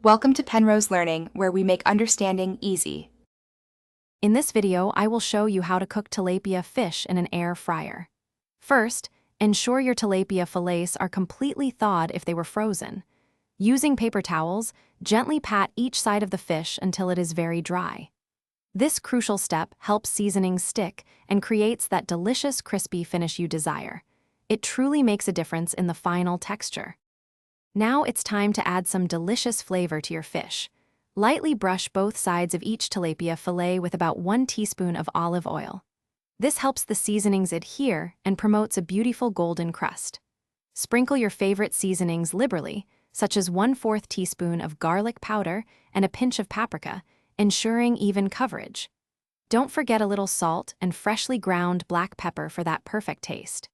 Welcome to Penrose Learning, where we make understanding easy. In this video, I will show you how to cook tilapia fish in an air fryer. First, ensure your tilapia fillets are completely thawed if they were frozen. Using paper towels, gently pat each side of the fish until it is very dry. This crucial step helps seasonings stick and creates that delicious crispy finish you desire. It truly makes a difference in the final texture. Now it's time to add some delicious flavor to your fish. Lightly brush both sides of each tilapia fillet with about 1 teaspoon of olive oil. This helps the seasonings adhere and promotes a beautiful golden crust. Sprinkle your favorite seasonings liberally, such as 1/4 teaspoon of garlic powder and a pinch of paprika, ensuring even coverage. Don't forget a little salt and freshly ground black pepper for that perfect taste.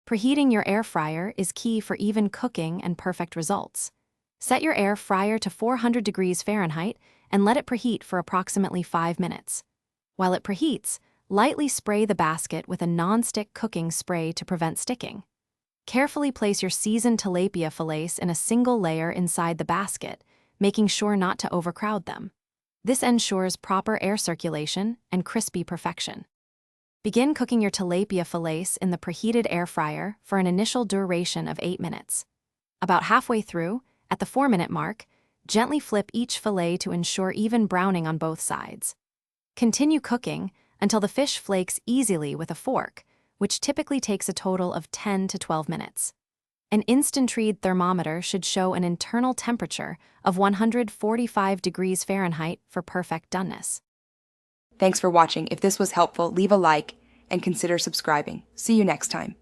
Preheating your air fryer is key for even cooking and perfect results. Set your air fryer to 400 degrees Fahrenheit and let it preheat for approximately 5 minutes. While it preheats, lightly spray the basket with a non-stick cooking spray to prevent sticking. Carefully place your seasoned tilapia fillets in a single layer inside the basket, making sure not to overcrowd them. This ensures proper air circulation and crispy perfection. Begin cooking your tilapia fillets in the preheated air fryer for an initial duration of 8 minutes. About halfway through, at the 4-minute mark, gently flip each fillet to ensure even browning on both sides. Continue cooking until the fish flakes easily with a fork, which typically takes a total of 10 to 12 minutes. An instant-read thermometer should show an internal temperature of 145 degrees Fahrenheit for perfect doneness. Thanks for watching. If this was helpful, leave a like and consider subscribing. See you next time.